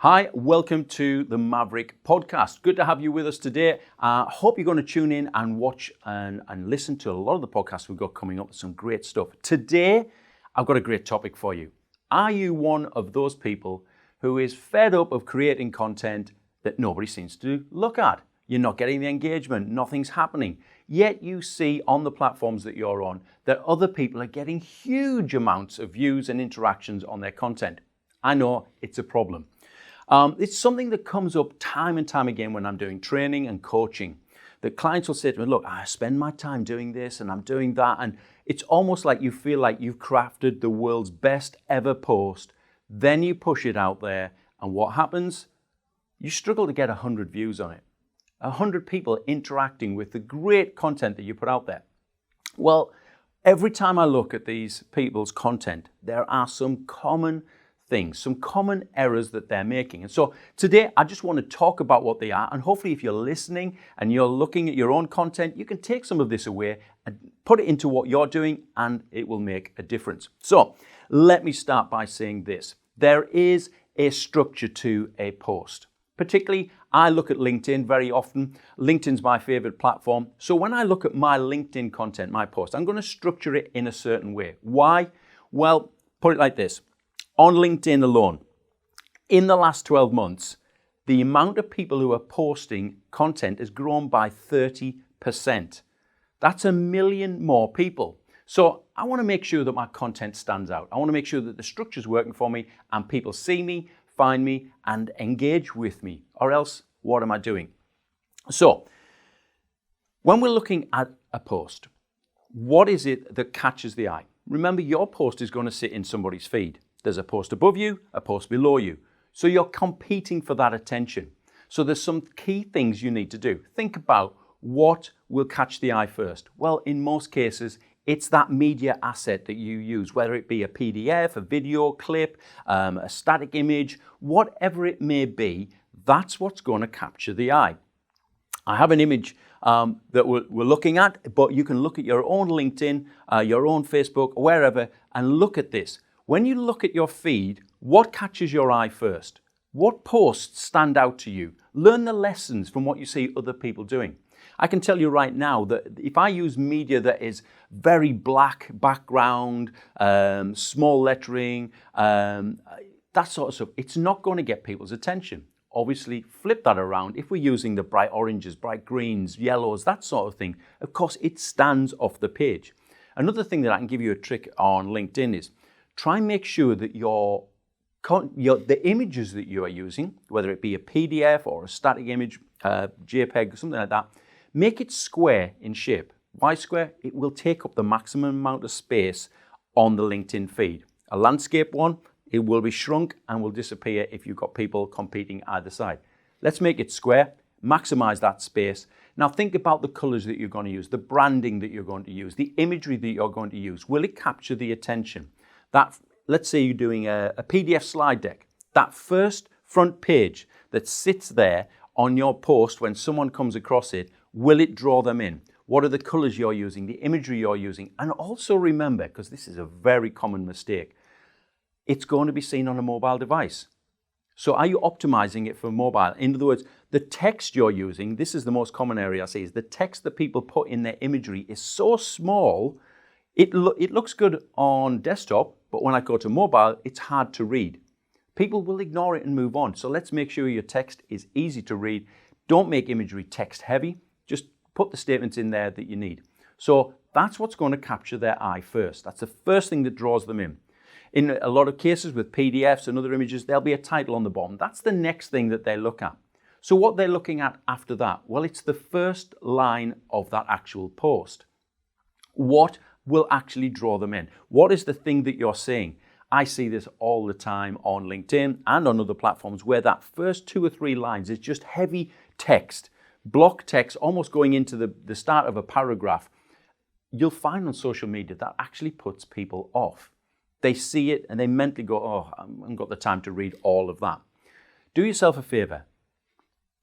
Hi, welcome to the Maverrik podcast. Good to have you with us today. Hope you're going to tune in and watch and listen to a lot of the podcasts we've got coming up with some great stuff. Today, I've got a great topic for you. Are you one of those people who is fed up of creating content that nobody seems to look at? You're not getting the engagement, nothing's happening. Yet you see on the platforms that you're on that other people are getting huge amounts of views and interactions on their content. I know it's a problem. It's something that comes up time and time again when I'm doing training and coaching. The clients will say to me, look, I spend my time doing this and I'm doing that. And it's almost like you feel like you've crafted the world's best ever post. Then you push it out there. And what happens? You struggle to get 100 views on it. 100 people interacting with the great content that you put out there. Well, every time I look at these people's content, there are some common things, some common errors that they're making. And so today, I just want to talk about what they are. And hopefully if you're listening and you're looking at your own content, you can take some of this away and put it into what you're doing and it will make a difference. So let me start by saying this. There is a structure to a post. Particularly, I look at LinkedIn very often. LinkedIn's my favorite platform. So when I look at my LinkedIn content, my post, I'm going to structure it in a certain way. Why? Well, put it like this. On LinkedIn alone, in the last 12 months, the amount of people who are posting content has grown by 30%. That's 1 million more people. So I want to make sure that my content stands out. I want to make sure that the structure's working for me and people see me, find me, and engage with me. Or else, what am I doing? So, when we're looking at a post, what is it that catches the eye? Remember, your post is going to sit in somebody's feed. There's a post above you, a post below you. So you're competing for that attention. So there's some key things you need to do. Think about what will catch the eye first. Well, in most cases, it's that media asset that you use, whether it be a PDF, a video clip, a static image, whatever it may be, that's what's going to capture the eye. I have an image that we're looking at, but you can look at your own LinkedIn, your own Facebook, wherever, and look at this. When you look at your feed, what catches your eye first? What posts stand out to you? Learn the lessons from what you see other people doing. I can tell you right now that if I use media that is very black background, small lettering, that sort of stuff, it's not going to get people's attention. Obviously, flip that around. If we're using the bright oranges, bright greens, yellows, that sort of thing, of course, it stands off the page. Another thing that I can give you a trick on LinkedIn is try and make sure that the images that you are using, whether it be a PDF or a static image, JPEG, something like that, make it square in shape. Why square? It will take up the maximum amount of space on the LinkedIn feed. A landscape one, it will be shrunk and will disappear if you've got people competing either side. Let's make it square, maximize that space. Now think about the colors that you're going to use, the branding that you're going to use, the imagery that you're going to use. Will it capture the attention? That, let's say you're doing a PDF slide deck. That first front page that sits there on your post when someone comes across it, will it draw them in? What are the colors you're using, the imagery you're using? And also remember, because this is a very common mistake, it's going to be seen on a mobile device. So are you optimizing it for mobile? In other words, the text you're using, this is the most common area I see, is the text that people put in their imagery is so small, it looks good on desktop, but when I go to mobile, it's hard to read. People will ignore it and move on. So let's make sure your text is easy to read. Don't make imagery text heavy. Just put the statements in there that you need. So that's what's going to capture their eye first. That's the first thing that draws them in. In a lot of cases with PDFs and other images, there'll be a title on the bottom. That's the next thing that they look at. So what they're looking at after that, well, it's the first line of that actual post. What will actually draw them in? What is the thing that you're seeing? I see this all the time on LinkedIn and on other platforms where that first 2 or 3 lines is just heavy text, block text, almost going into the start of a paragraph. You'll find on social media that actually puts people off. They see it and they mentally go, oh, I haven't got the time to read all of that. Do yourself a favor.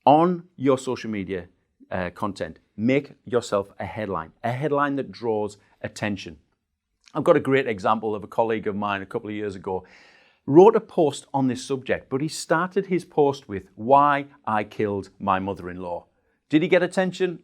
On your social media content, make yourself a headline that draws attention. I've got a great example of a colleague of mine a couple of years ago. wrote a post on this subject, but he started his post with why I killed my mother-in-law. Did he get attention?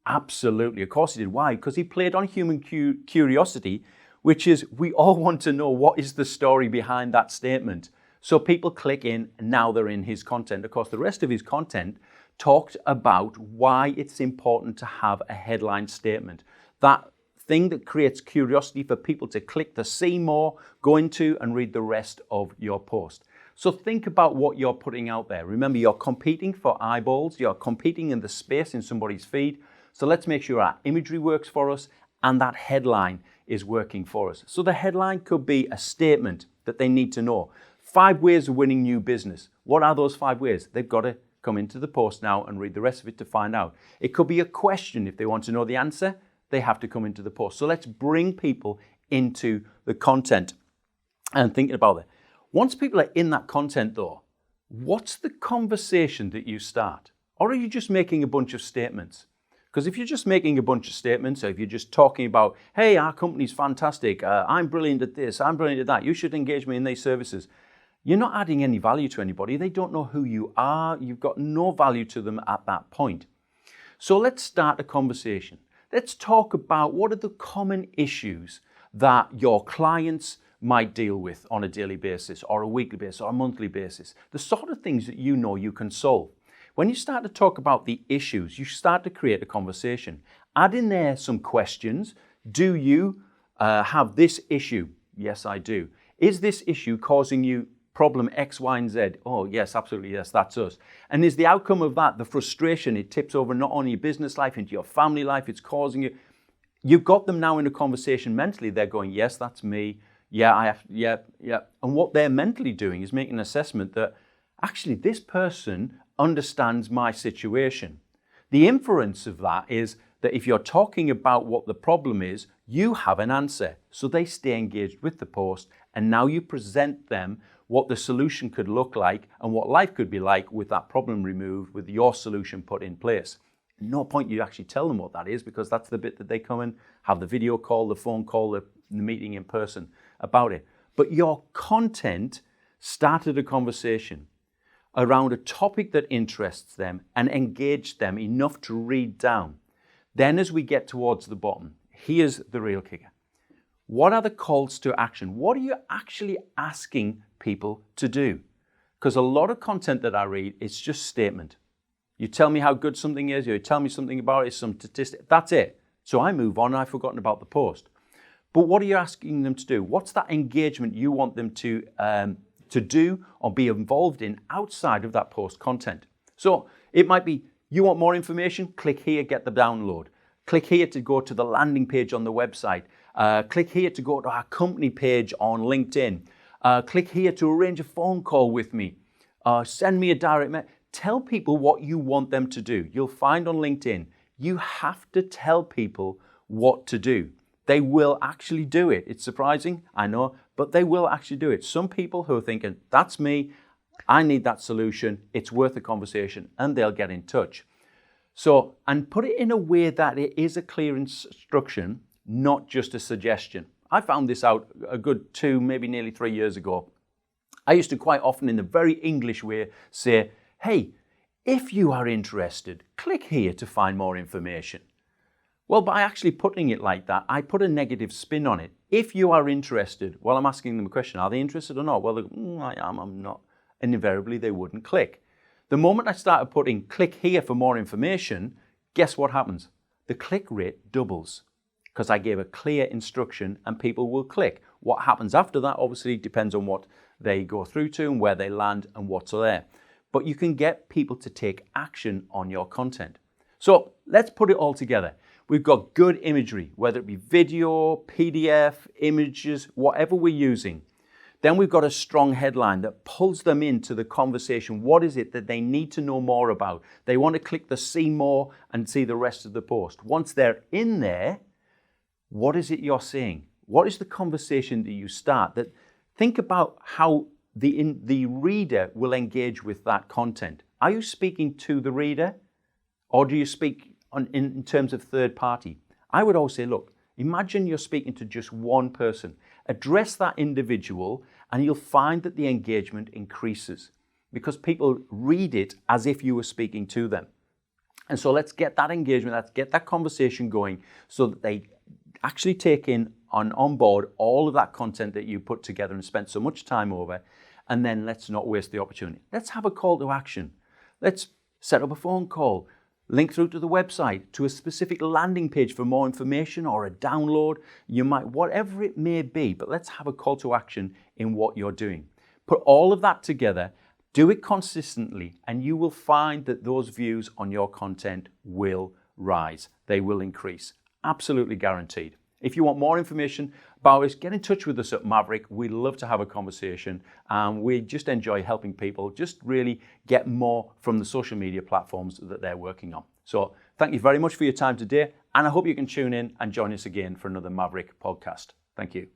Absolutely. Of course he did. Why? Because he played on human curiosity, which is we all want to know what is the story behind that statement. So people click in, and now they're in his content. Of course, the rest of his content talked about why it's important to have a headline statement. That thing that creates curiosity for people to click to see more, go into and read the rest of your post. So think about what you're putting out there. Remember, you're competing for eyeballs. You're competing in the space in somebody's feed. So let's make sure our imagery works for us and that headline is working for us. So the headline could be a statement that they need to know. 5 ways of winning new business. What are those 5 ways? They've got to come into the post now and read the rest of it to find out. It could be a question. If they want to know the answer, they have to come into the post. So let's bring people into the content and thinking about it. Once people are in that content though, what's the conversation that you start? Or are you just making a bunch of statements? Because if you're just making a bunch of statements, or if you're just talking about, hey, our company's fantastic, I'm brilliant at this, I'm brilliant at that, you should engage me in these services, you're not adding any value to anybody. They don't know who you are. You've got no value to them at that point. So let's start a conversation. Let's talk about what are the common issues that your clients might deal with on a daily basis or a weekly basis or a monthly basis. The sort of things that you know you can solve. When you start to talk about the issues, you start to create a conversation. Add in there some questions. Do you have this issue? Yes, I do. Is this issue causing you problem X, Y, and Z? Oh, yes, absolutely, yes, that's us. And is the outcome of that, the frustration, it tips over not only your business life, into your family life, it's causing you. You've got them now in a conversation mentally. They're going, yes, that's me. Yeah, I have, yeah. And what they're mentally doing is making an assessment that actually this person understands my situation. The inference of that is that if you're talking about what the problem is, you have an answer. So they stay engaged with the post, and now you present them what the solution could look like and what life could be like with that problem removed, with your solution put in place. No point you actually tell them what that is, because that's the bit that they come and have the video call, the phone call, the meeting in person about it. But your content started a conversation around a topic that interests them and engaged them enough to read down. Then as we get towards the bottom, here's the real kicker. What are the calls to action? What are you actually asking people to do? Because a lot of content that I read, it's just statement. You tell me how good something is, you tell me something about it, some statistic, that's it. So I move on and I've forgotten about the post. But what are you asking them to do? What's that engagement you want them to do or be involved in outside of that post content? So it might be, you want more information? Click here, get the download. Click here to go to the landing page on the website. Click here to go to our company page on LinkedIn. Click here to arrange a phone call with me. Send me a direct message. Tell people what you want them to do. You'll find on LinkedIn, you have to tell people what to do. They will actually do it. It's surprising, I know, but they will actually do it. Some people who are thinking, that's me, I need that solution, it's worth a conversation, and they'll get in touch. So, and put it in a way that it is a clear instruction, not just a suggestion. I found this out a good 2, maybe nearly 3 years ago. I used to quite often in the very English way say, hey, if you are interested, click here to find more information. Well, by actually putting it like that, I put a negative spin on it. If you are interested, well, I'm asking them a question, are they interested or not? Well, I am, I'm not. And invariably, they wouldn't click. The moment I started putting click here for more information, guess what happens? The click rate doubles because I gave a clear instruction and people will click. What happens after that obviously depends on what they go through to and where they land and what's there. But you can get people to take action on your content. So let's put it all together. We've got good imagery, whether it be video, PDF, images, whatever we're using. Then we've got a strong headline that pulls them into the conversation. What is it that they need to know more about? They want to click the see more and see the rest of the post. Once they're in there, what is it you're saying? What is the conversation that you start? That think about how the reader will engage with that content. Are you speaking to the reader or do you speak in terms of third party? I would always say, look, Imagine you're speaking to just one person. Address that individual and you'll find that the engagement increases because people read it as if you were speaking to them. And so let's get that engagement, let's get that conversation going so that they actually take on board all of that content that you put together and spent so much time over. And then let's not waste the opportunity. Let's have a call to action. Let's set up a phone call, link through to the website, to a specific landing page for more information or a download. You might, whatever it may be, but let's have a call to action in what you're doing. Put all of that together, do it consistently, and you will find that those views on your content will rise. They will increase. Absolutely guaranteed. If you want more information about us, get in touch with us at Maverrik. We'd love to have a conversation. We just enjoy helping people just really get more from the social media platforms that they're working on. So thank you very much for your time today, and I hope you can tune in and join us again for another Maverrik podcast. Thank you.